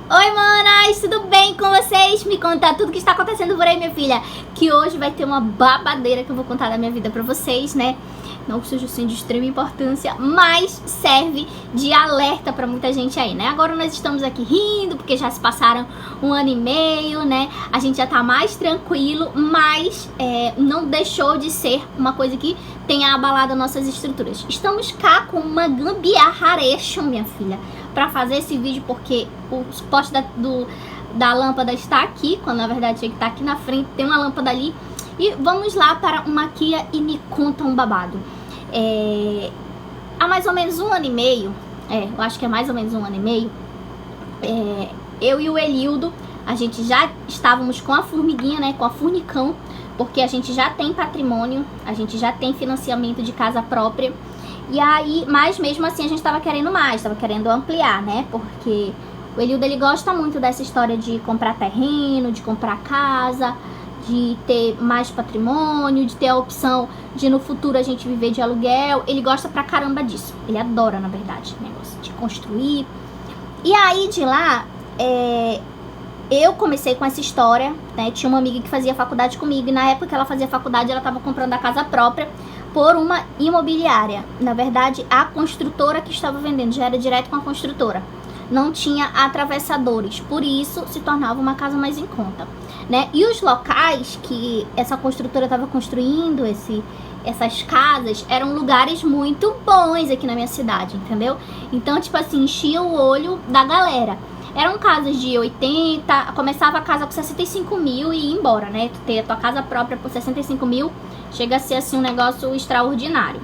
Oi, manas, tudo bem com vocês? Me conta tudo que está acontecendo por aí, minha filha. Que hoje vai ter uma babadeira que eu vou contar da minha vida pra vocês, né? Não que seja assim de extrema importância, mas serve de alerta pra muita gente aí, né? Agora nós estamos aqui rindo, porque já se passaram 1 ano e meio, né? A gente já tá mais tranquilo, mas não deixou de ser uma coisa que tenha abalado nossas estruturas. Estamos cá com uma gambiarraration, minha filha, pra fazer esse vídeo, porque o suporte da lâmpada está aqui, quando na verdade tinha que estar aqui na frente, tem uma lâmpada ali. E vamos lá para uma Kia e me conta um babado. Há mais ou menos 1 ano e meio, eu acho que é mais ou menos 1 ano e meio, eu e o Elildo, a gente já estávamos com a formiguinha, né, com a Furnicão, porque a gente já tem patrimônio, a gente já tem financiamento de casa própria. E aí, mas mesmo assim a gente estava querendo mais, estava querendo ampliar, né, porque o Elildo, ele gosta muito dessa história de comprar terreno, de comprar casa, de ter mais patrimônio, de ter a opção de no futuro a gente viver de aluguel. Ele gosta pra caramba disso. Ele adora, na verdade, negócio de construir. E aí de lá, eu comecei com essa história, né? Tinha uma amiga que fazia faculdade comigo, e na época que ela fazia faculdade, ela estava comprando a casa própria por uma imobiliária. Na verdade, a construtora que estava vendendo já era direto com a construtora. Não tinha atravessadores, por isso se tornava uma casa mais em conta, né? E os locais que essa construtora estava construindo, essas casas, eram lugares muito bons aqui na minha cidade, entendeu? Então, tipo assim, enchia o olho da galera. Eram casas de 80, começava a casa com 65 mil e ia embora, né? Tu ter a tua casa própria por 65 mil, chega a ser assim um negócio extraordinário.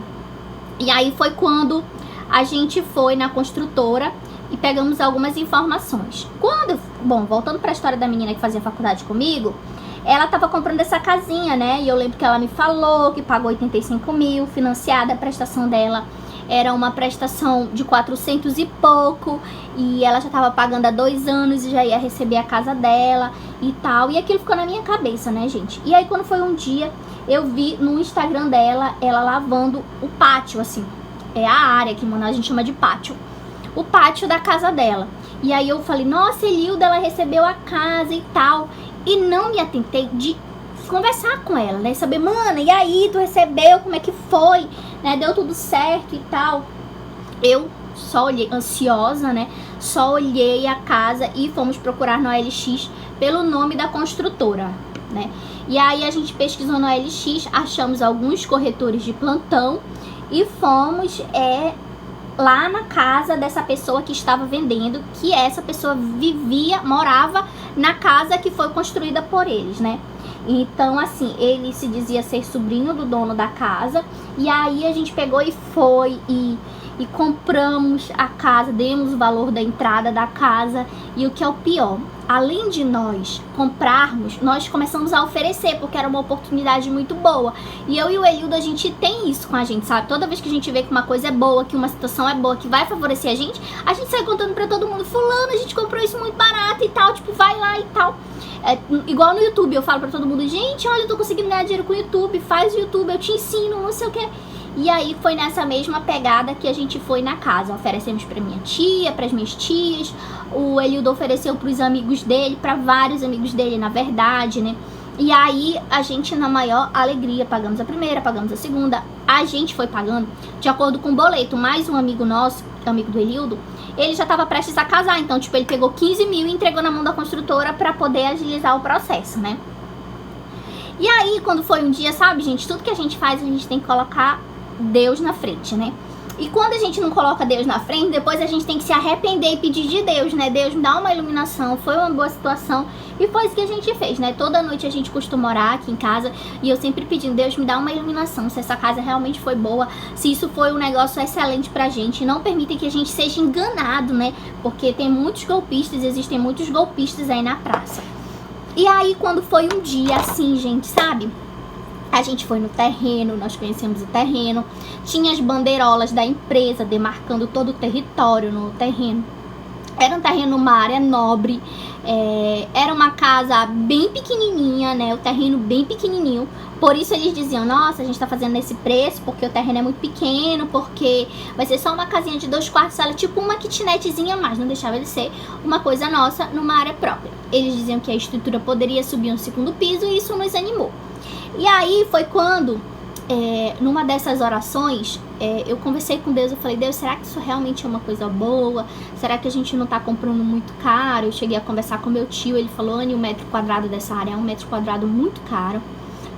E aí foi quando a gente foi na construtora e pegamos algumas informações. Voltando para a história da menina que fazia faculdade comigo, ela tava comprando essa casinha, né? E eu lembro que ela me falou que pagou 85 mil, financiada. A prestação dela era uma prestação de 400 e pouco, e ela já tava pagando há 2 anos e já ia receber a casa dela e tal. E aquilo ficou na minha cabeça, né, gente? E aí quando foi um dia, eu vi no Instagram dela, ela lavando o pátio, assim. É a área que, mano, a gente chama de pátio. O pátio da casa dela. E aí eu falei, nossa, Elilda, ela recebeu a casa e tal. E não me atentei de conversar com ela, né? Saber, mana, e aí, tu recebeu, como é que foi? Né? Deu tudo certo e tal. Eu só olhei, ansiosa, né? Só olhei a casa e fomos procurar no OLX pelo nome da construtora, né? E aí a gente pesquisou no OLX, achamos alguns corretores de plantão e fomos, lá na casa dessa pessoa que estava vendendo, que essa pessoa morava na casa que foi construída por eles, né? Então, assim, ele se dizia ser sobrinho do dono da casa. E aí a gente pegou e foi e compramos a casa, demos o valor da entrada da casa. E o que é o pior, além de nós comprarmos, nós começamos a oferecer, porque era uma oportunidade muito boa. E eu e o Elildo, a gente tem isso com a gente, sabe? Toda vez que a gente vê que uma coisa é boa, que uma situação é boa, que vai favorecer a gente sai contando pra todo mundo, fulano, a gente comprou isso muito barato e tal, tipo, vai lá e tal. Igual no YouTube, eu falo pra todo mundo, gente, olha, eu tô conseguindo ganhar dinheiro com o YouTube, faz o YouTube, eu te ensino, não sei o que. E aí foi nessa mesma pegada que a gente foi na casa. Oferecemos pra minha tia, pras minhas tias. O Elildo ofereceu pros amigos dele, pra vários amigos dele, na verdade, né? E aí a gente, na maior alegria, pagamos a primeira, pagamos a segunda. A gente foi pagando de acordo com o boleto. Mais um amigo nosso, amigo do Elildo, ele já tava prestes a casar. Então, tipo, ele pegou 15 mil e entregou na mão da construtora pra poder agilizar o processo, né? E aí, quando foi um dia, sabe, gente, tudo que a gente faz, a gente tem que colocar Deus na frente, né? E quando a gente não coloca Deus na frente, depois a gente tem que se arrepender e pedir de Deus, né? Deus me dá uma iluminação, foi uma boa situação. E foi isso que a gente fez, né? Toda noite a gente costuma orar aqui em casa e eu sempre pedindo, Deus me dá uma iluminação, se essa casa realmente foi boa, se isso foi um negócio excelente pra gente. Não permitem que a gente seja enganado, né? Porque tem muitos golpistas, existem muitos golpistas aí na praça. E aí quando foi um dia assim, gente, sabe? A gente foi no terreno, nós conhecemos o terreno, tinha as bandeirolas da empresa demarcando todo o território no terreno. Era um terreno numa área nobre, era uma casa bem pequenininha, né? O terreno bem pequenininho. Por isso eles diziam, nossa, a gente tá fazendo esse preço porque o terreno é muito pequeno, porque vai ser só uma casinha de 2 quartos, sala, tipo uma kitnetzinha, mas não deixava de ser uma coisa nossa numa área própria. Eles diziam que a estrutura poderia subir um 2º piso e isso nos animou. E aí foi quando, numa dessas orações, eu conversei com Deus, eu falei, Deus, será que isso realmente é uma coisa boa? Será que a gente não tá comprando muito caro? Eu cheguei a conversar com meu tio, ele falou, Anny, 1 metro quadrado dessa área é 1 metro quadrado muito caro,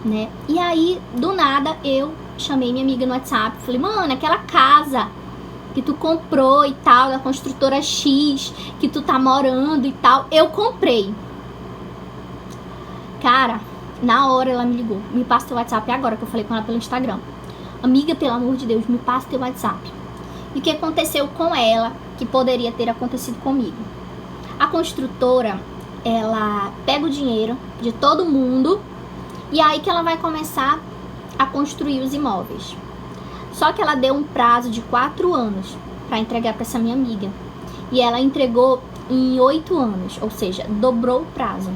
né? E aí, do nada, eu chamei minha amiga no WhatsApp, falei, mano, aquela casa que tu comprou e tal, da construtora X, que tu tá morando e tal, eu comprei. Cara, na hora ela me ligou, me passa teu WhatsApp agora, que eu falei com ela pelo Instagram. Amiga, pelo amor de Deus, me passa teu WhatsApp. E o que aconteceu com ela, que poderia ter acontecido comigo? A construtora, ela pega o dinheiro de todo mundo e aí que ela vai começar a construir os imóveis. Só que ela deu um prazo de 4 anos para entregar para essa minha amiga. E ela entregou em 8 anos, ou seja, dobrou o prazo.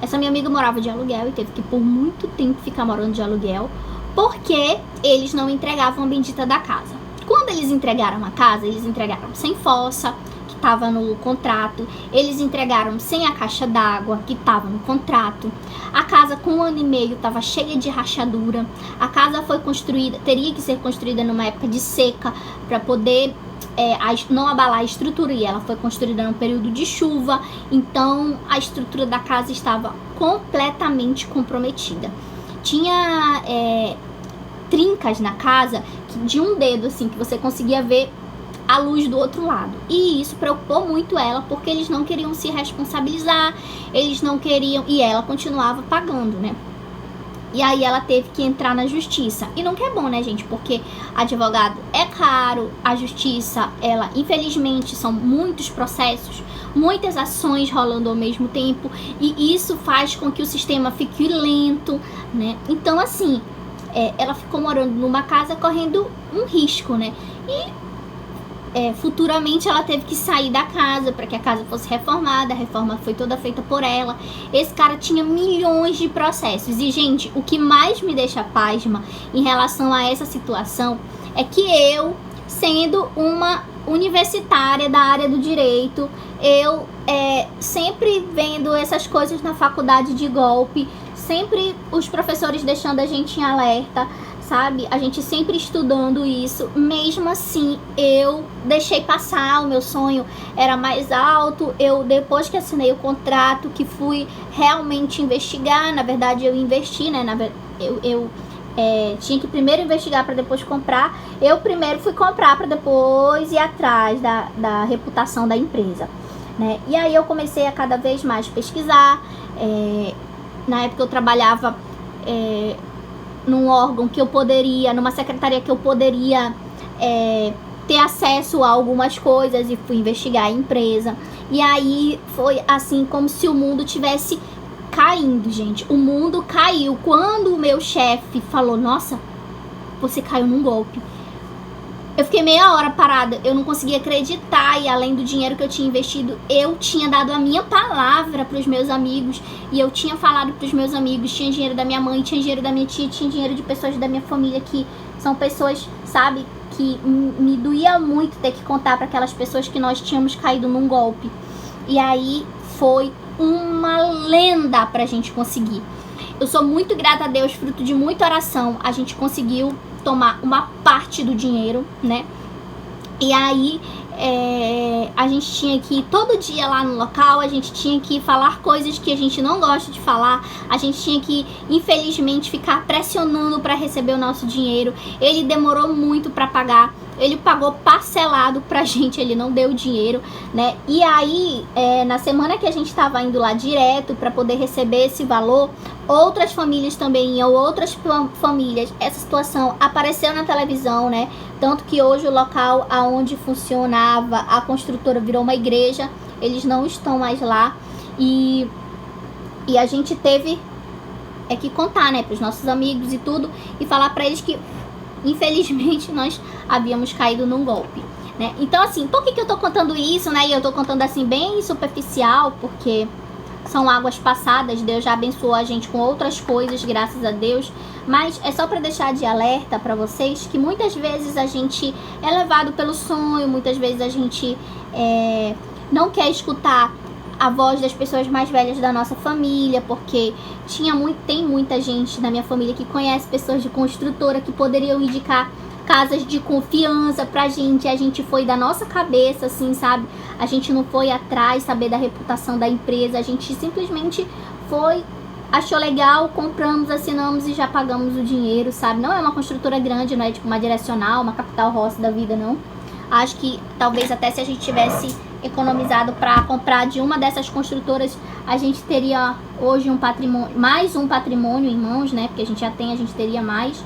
Essa minha amiga morava de aluguel e teve que por muito tempo ficar morando de aluguel, porque eles não entregavam a bendita da casa. Quando eles entregaram a casa, eles entregaram sem fossa, que estava no contrato. Eles entregaram sem a caixa d'água, que estava no contrato. A casa com 1 ano e meio estava cheia de rachadura. A casa foi construída, teria que ser construída numa época de seca, para poder não abalar a estrutura, e ela foi construída num período de chuva, então a estrutura da casa estava completamente comprometida. Tinha trincas na casa de um dedo, assim, que você conseguia ver a luz do outro lado. E isso preocupou muito ela, porque eles não queriam se responsabilizar, eles não queriam, e ela continuava pagando, né? E aí ela teve que entrar na justiça. E não que é bom, né, gente? Porque advogado é caro, a justiça, ela, infelizmente, são muitos processos, muitas ações rolando ao mesmo tempo, e isso faz com que o sistema fique lento, né? Então, assim, ela ficou morando numa casa correndo um risco, né? E futuramente ela teve que sair da casa para que a casa fosse reformada. A reforma foi toda feita por ela. Esse cara tinha milhões de processos. E, gente, o que mais me deixa pasma em relação a essa situação é que eu, sendo uma universitária da área do direito, eu sempre vendo essas coisas na faculdade de golpe, sempre os professores deixando a gente em alerta, sabe? A gente sempre estudando isso. Mesmo assim, eu deixei passar. O meu sonho era mais alto. Eu, depois que assinei o contrato, que fui realmente investigar, na verdade eu investi, né? Eu tinha que primeiro investigar para depois comprar. Eu primeiro fui comprar para depois ir atrás da reputação da empresa, né? E aí eu comecei a cada vez mais pesquisar. Na época eu trabalhava num órgão que eu poderia, numa secretaria que eu poderia ter acesso a algumas coisas, e fui investigar a empresa. E aí foi assim como se o mundo tivesse caindo, gente. O mundo caiu quando o meu chefe falou, nossa, você caiu num golpe. Eu fiquei meia hora parada, eu não conseguia acreditar. E além do dinheiro que eu tinha investido, eu tinha dado a minha palavra para os meus amigos, e eu tinha falado para os meus amigos, tinha dinheiro da minha mãe, tinha dinheiro da minha tia, tinha dinheiro de pessoas da minha família, que são pessoas, sabe, que me doía muito ter que contar para aquelas pessoas que nós tínhamos caído num golpe. E aí foi uma lenda pra gente conseguir. Eu sou muito grata a Deus, fruto de muita oração, a gente conseguiu tomar uma parte do dinheiro, né? E aí a gente tinha que ir todo dia lá no local, a gente tinha que falar coisas que a gente não gosta de falar, a gente tinha que, infelizmente, ficar pressionando para receber o nosso dinheiro. Ele demorou muito para pagar, ele pagou parcelado pra gente, ele não deu dinheiro, né? E aí, na semana que a gente tava indo lá direto para poder receber esse valor, outras famílias também iam, outras famílias, essa situação apareceu na televisão, né? Tanto que hoje o local aonde funcionava a construtora virou uma igreja, eles não estão mais lá, e a gente teve que contar, né, pros nossos amigos e tudo, e falar pra eles que, infelizmente, nós havíamos caído num golpe, né? Então, assim, por que eu tô contando isso, né? E eu tô contando assim bem superficial, porque são águas passadas, Deus já abençoou a gente com outras coisas, graças a Deus. Mas é só para deixar de alerta para vocês que muitas vezes a gente é levado pelo sonho, muitas vezes a gente não quer escutar a voz das pessoas mais velhas da nossa família, porque tem muita gente na minha família que conhece pessoas de construtora que poderiam indicar casas de confiança pra gente. A gente foi da nossa cabeça, assim, sabe? A gente não foi atrás saber da reputação da empresa, a gente simplesmente foi, achou legal, compramos, assinamos e já pagamos o dinheiro, sabe? Não é uma construtora grande, não é tipo uma Direcional, uma Capital Rossi da vida, não. Acho que talvez até se a gente tivesse economizado para comprar de uma dessas construtoras, a gente teria hoje um patrimônio, mais um patrimônio em mãos, né? Porque a gente já tem, a gente teria mais.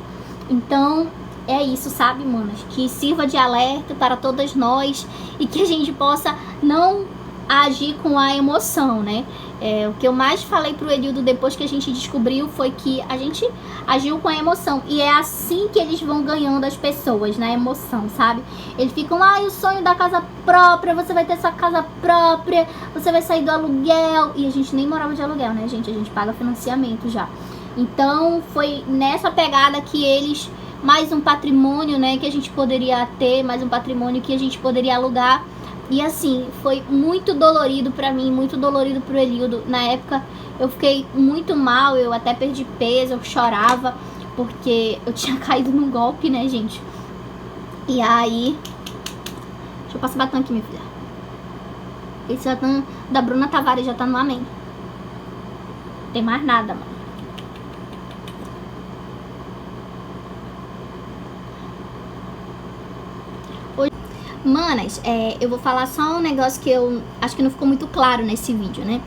Então, é isso, sabe, manas? Que sirva de alerta para todas nós e que a gente possa não agir com a emoção, né? O que eu mais falei pro Elildo depois que a gente descobriu foi que a gente agiu com a emoção. E é assim que eles vão ganhando as pessoas, na emoção, sabe? Eles ficam, o sonho da casa própria, você vai ter sua casa própria, você vai sair do aluguel. E a gente nem morava de aluguel, né, gente? A gente paga financiamento já. Então, foi nessa pegada que eles... mais um patrimônio, né, que a gente poderia ter, mais um patrimônio que a gente poderia alugar. E assim, foi muito dolorido pra mim, muito dolorido pro Elildo. Na época eu fiquei muito mal, eu até perdi peso, eu chorava, porque eu tinha caído num golpe, né, gente? E aí... Deixa eu passar batom aqui, minha filha. Esse batom da Bruna Tavares já tá no amém. Não tem mais nada, mano. Manas, eu vou falar só um negócio que eu acho que não ficou muito claro nesse vídeo, né?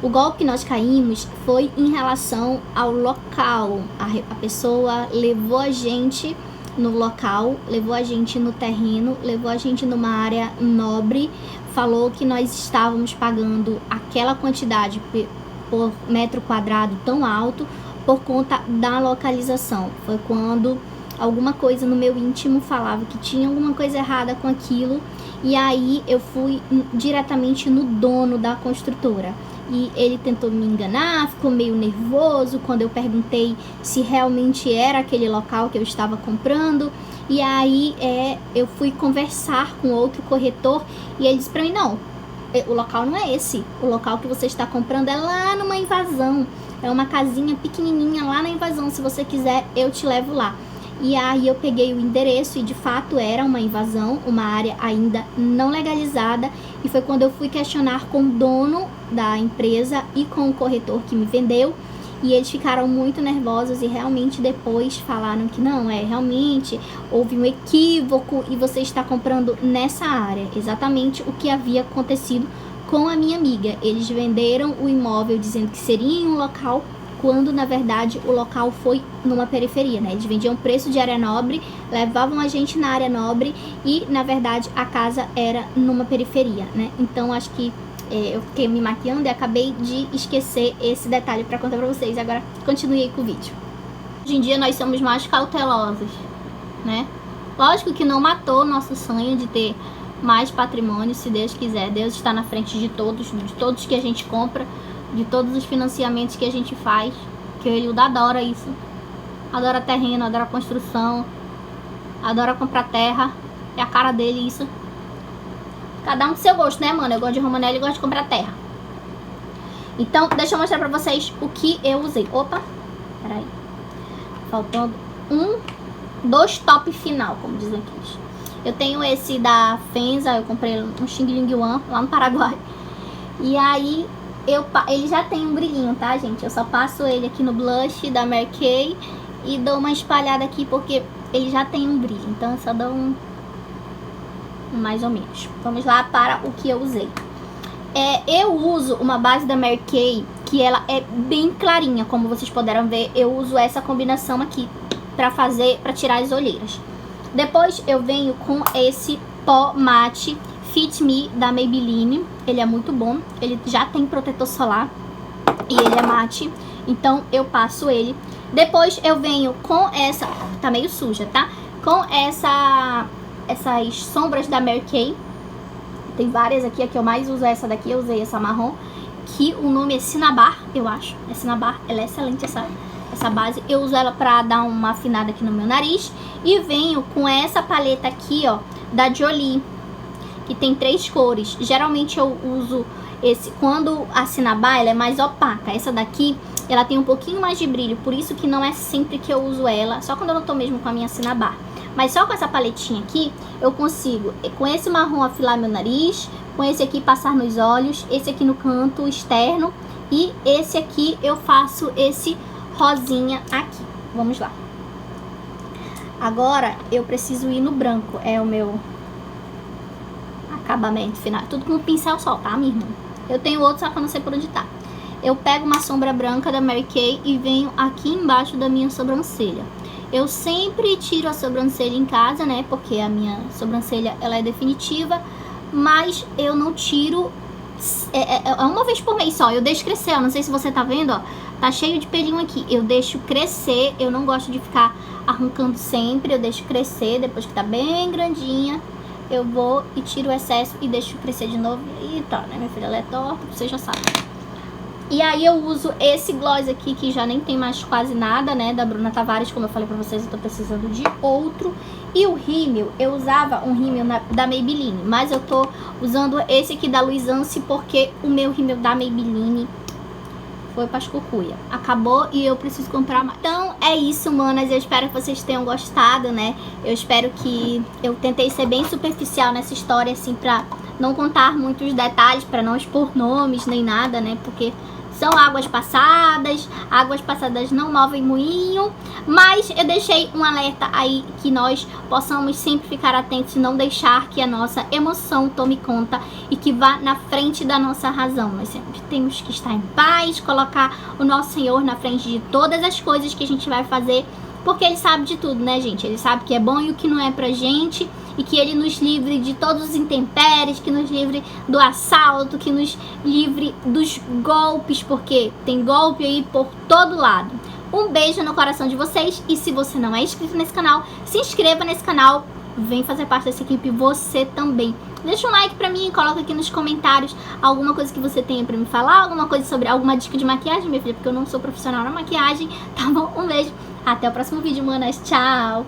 O golpe que nós caímos foi em relação ao local. A pessoa levou a gente no local, levou a gente no terreno, levou a gente numa área nobre, falou que nós estávamos pagando aquela quantidade por metro quadrado tão alto por conta da localização. Foi quando... alguma coisa no meu íntimo falava que tinha alguma coisa errada com aquilo. E aí eu fui diretamente no dono da construtora. E ele tentou me enganar, ficou meio nervoso quando eu perguntei se realmente era aquele local que eu estava comprando. E aí eu fui conversar com outro corretor e ele disse pra mim, não, o local não é esse. O local que você está comprando é lá numa invasão. É uma casinha pequenininha lá na invasão. Se você quiser, eu te levo lá. E aí eu peguei o endereço e de fato era uma invasão, uma área ainda não legalizada. E foi quando eu fui questionar com o dono da empresa e com o corretor que me vendeu. E eles ficaram muito nervosos e realmente depois falaram que não, realmente houve um equívoco e você está comprando nessa área. Exatamente o que havia acontecido com a minha amiga. Eles venderam o imóvel dizendo que seria em um local, quando na verdade o local foi numa periferia, né? Eles vendiam preço de área nobre, levavam a gente na área nobre e na verdade a casa era numa periferia, né? Então acho que eu fiquei me maquiando e acabei de esquecer esse detalhe para contar pra vocês. Agora continue aí com o vídeo. Hoje em dia nós somos mais cautelosos, né? Lógico que não matou nosso sonho de ter mais patrimônio, se Deus quiser. Deus está na frente de todos que a gente compra, de todos os financiamentos que a gente faz, que o Elildo adora isso. Adora terreno, adora construção, adora comprar terra. É a cara dele isso. Cada um do seu gosto, né, mano? Eu gosto de Romanelli e gosto de comprar terra. Então, deixa eu mostrar pra vocês o que eu usei. Opa, peraí. Faltando dois top final, como dizem aqui. Eu tenho esse da Fenza, eu comprei um Xing Ling Yuan, lá no Paraguai. E aí... ele já tem um brilhinho, tá, gente? Eu só passo ele aqui no blush da Mary Kay e dou uma espalhada aqui porque ele já tem um brilho. Então eu só dou um mais ou menos. Vamos lá para o que eu usei. Eu uso uma base da Mary Kay que ela é bem clarinha, como vocês puderam ver. Eu uso essa combinação aqui para tirar as olheiras. Depois eu venho com esse pó mate Fit Me da Maybelline. Ele é muito bom, ele já tem protetor solar e ele é mate, então eu passo ele. Depois eu venho com essa, tá meio suja, tá? Com essa essas sombras da Mary Kay. Tem várias aqui, a que eu mais uso é essa daqui, eu usei essa marrom, que o nome é Cinnabar, eu acho. É Cinnabar, ela é excelente essa base. Eu uso ela pra dar uma afinada aqui no meu nariz. E venho com essa paleta aqui, ó, da Jolie, que tem 3 cores. Geralmente eu uso esse, quando a Cinnabar, ela é mais opaca. Essa daqui, ela tem um pouquinho mais de brilho, por isso que não é sempre que eu uso ela, só quando eu não tô mesmo com a minha Cinnabar. Mas só com essa paletinha aqui, eu consigo, com esse marrom, afilar meu nariz, com esse aqui passar nos olhos, esse aqui no canto externo, e esse aqui eu faço esse rosinha aqui. Vamos lá. Agora eu preciso ir no branco, é o meu acabamento final. Tudo com um pincel só, tá, minha irmã? Eu tenho outro, só que eu não sei por onde tá. Eu pego uma sombra branca da Mary Kay e venho aqui embaixo da minha sobrancelha. Eu sempre tiro a sobrancelha em casa, né? Porque a minha sobrancelha, ela é definitiva. Mas eu não tiro... É uma vez por mês só. Eu deixo crescer, ó. Não sei se você tá vendo, ó. Tá cheio de pelinho aqui. Eu deixo crescer. Eu não gosto de ficar arrancando sempre. Eu deixo crescer. Depois que tá bem grandinha, eu vou e tiro o excesso e deixo crescer de novo. E tá, né? Minha filha, ela é torta, você já sabe. E aí eu uso esse gloss aqui, que já nem tem mais quase nada, né, da Bruna Tavares. Como eu falei pra vocês, eu tô precisando de outro. E o rímel, eu usava um rímel da Maybelline, mas eu tô usando esse aqui da Luisance, porque o meu rímel da Maybelline foi pras cucuia. Acabou e eu preciso comprar mais. Então é isso, manas. Eu espero que vocês tenham gostado, né? Eu espero que... Eu tentei ser bem superficial nessa história, assim, pra não contar muitos detalhes, pra não expor nomes nem nada, né? Porque... são águas passadas não movem moinho, mas eu deixei um alerta aí que nós possamos sempre ficar atentos e não deixar que a nossa emoção tome conta e que vá na frente da nossa razão. Nós sempre temos que estar em paz, colocar o nosso Senhor na frente de todas as coisas que a gente vai fazer, porque Ele sabe de tudo, né, gente? Ele sabe o que é bom e o que não é pra gente, e que Ele nos livre de todos os intempéries, que nos livre do assalto, que nos livre dos golpes, porque tem golpe aí por todo lado. Um beijo no coração de vocês, e se você não é inscrito nesse canal, se inscreva nesse canal, vem fazer parte dessa equipe você também. Deixa um like pra mim, coloca aqui nos comentários alguma coisa que você tenha pra me falar, alguma coisa sobre alguma dica de maquiagem, minha filha, porque eu não sou profissional na maquiagem, tá bom? Um beijo, até o próximo vídeo, manas, tchau!